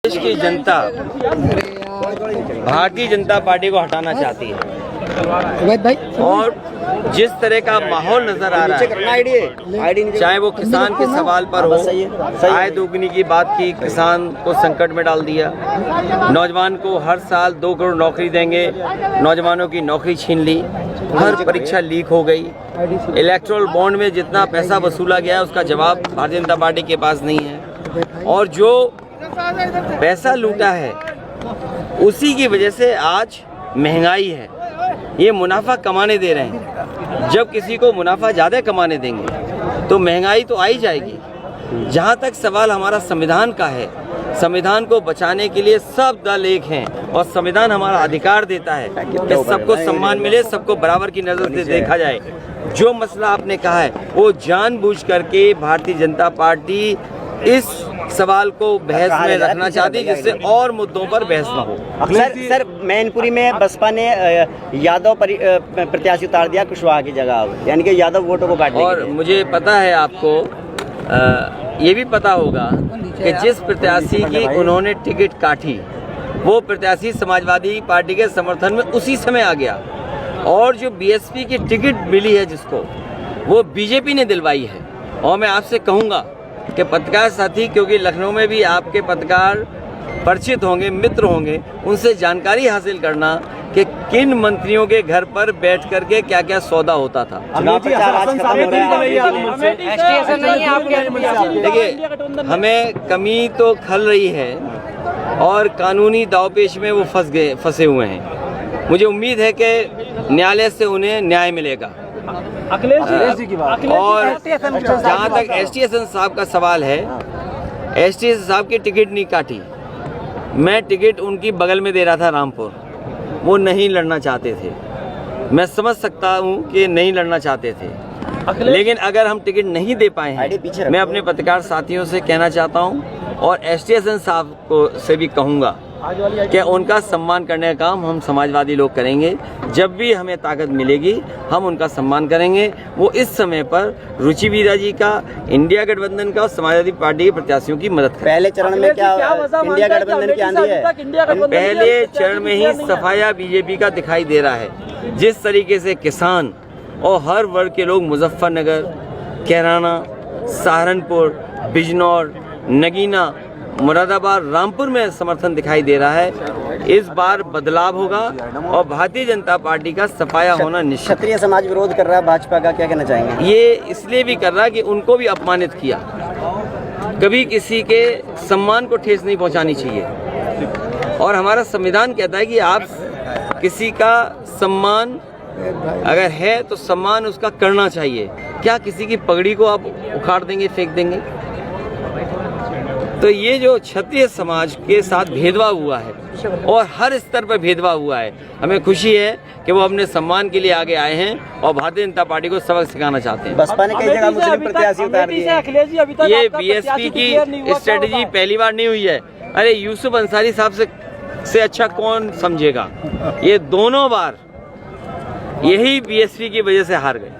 देश की जनता भारतीय जनता पार्टी को हटाना चाहती है और जिस तरह का माहौल नजर आ रहा है, चाहे वो किसान के सवाल पर हो, आय दोगुनी की बात की, किसान को संकट में डाल दिया, नौजवान को हर साल 2 करोड़ नौकरी देंगे, नौजवानों की नौकरी छीन ली, हर परीक्षा लीक हो गई, इलेक्टोरल बॉन्ड में जितना पैसा वसूला गया उसका जवाब भारतीय जनता पार्टी के पास नहीं है, और जो पैसा लूटा है उसी की वजह से आज महंगाई है। ये मुनाफा कमाने दे रहे हैं, जब किसी को मुनाफा ज़्यादा कमाने देंगे तो महंगाई तो आई जाएगी। जहाँ तक सवाल हमारा संविधान का है, संविधान को बचाने के लिए सब दल एक हैं और संविधान हमारा अधिकार देता है कि सबको सम्मान मिले, सबको बराबर की नज़र से देखा जाए। जो मसला आपने कहा है वो जानबूझ करके भारतीय जनता पार्टी इस सवाल को बहस में रखना चाहती है, जिससे और मुद्दों पर बहस न हो। सर मैनपुरी में बसपा ने यादव प्रत्याशी उतार दिया कुशवाहा की जगह, यानी कि यादव वोटों को काटने। और मुझे पता है, आपको ये भी पता होगा कि जिस प्रत्याशी की उन्होंने टिकट काटी वो प्रत्याशी समाजवादी पार्टी के समर्थन में उसी समय आ गया, और जो बीएसपी की टिकट मिली है जिसको, वो बीजेपी ने दिलवाई है। और मैं आपसे कहूँगा कि पत्रकार साथी, क्योंकि लखनऊ में भी आपके पत्रकार परिचित होंगे, मित्र होंगे, उनसे जानकारी हासिल करना कि किन मंत्रियों के घर पर बैठ करके क्या क्या सौदा होता था। देखिए, हमें कमी तो खल रही है और कानूनी दावपेच में वो फंसे हुए हैं। मुझे उम्मीद है कि न्यायालय से उन्हें न्याय मिलेगा। अखिलेश जी की बात। और जहाँ तक एसटी साहब का सवाल है, एसटी साहब की टिकट नहीं काटी, मैं टिकट उनकी बगल में दे रहा था रामपुर, वो नहीं लड़ना चाहते थे। मैं समझ सकता हूँ कि नहीं लड़ना चाहते थे, लेकिन अगर हम टिकट नहीं दे पाए हैं, मैं अपने पत्रकार साथियों से कहना चाहता हूँ और एसटी साहब को से भी कहूँगा कि उनका सम्मान करने का काम हम समाजवादी लोग करेंगे। जब भी हमें ताकत मिलेगी हम उनका सम्मान करेंगे। वो इस समय पर रुचि वीरा जी का, इंडिया गठबंधन का और समाजवादी पार्टी के प्रत्याशियों की मदद करें। पहले चरण में क्या इंडिया गठबंधन की आंधी है? पहले चरण में ही सफाया बीजेपी का दिखाई दे रहा है। जिस तरीके से किसान और हर वर्ग के लोग मुजफ्फरनगर, कैराना, सहारनपुर, बिजनौर, नगीना, मुरादाबाद, रामपुर में समर्थन दिखाई दे रहा है, इस बार बदलाव होगा और भारतीय जनता पार्टी का सफाया होना निश्चित। क्षत्रिय समाज विरोध कर रहा है भाजपा का, क्या कहना चाहेंगे? ये इसलिए भी कर रहा है कि उनको भी अपमानित किया। कभी किसी के सम्मान को ठेस नहीं पहुंचानी चाहिए, और हमारा संविधान कहता है कि आप किसी का सम्मान अगर है तो सम्मान उसका करना चाहिए। क्या किसी की पगड़ी को आप उखाड़ देंगे, फेंक देंगे? तो ये जो क्षत्रिय समाज के साथ भेदभाव हुआ है और हर स्तर पर भेदभाव हुआ है, हमें खुशी है कि वो अपने सम्मान के लिए आगे आए हैं और भारतीय जनता पार्टी को सबक सिखाना चाहते हैं। बसपा ने कई जगह मुस्लिम प्रत्याशी उतार दिए। ये बीएसपी की स्ट्रेटेजी पहली बार नहीं हुई है। अरे यूसुफ अंसारी साहब से अच्छा कौन समझेगा? ये दोनों बार यही बीएसपी की वजह से हार गए।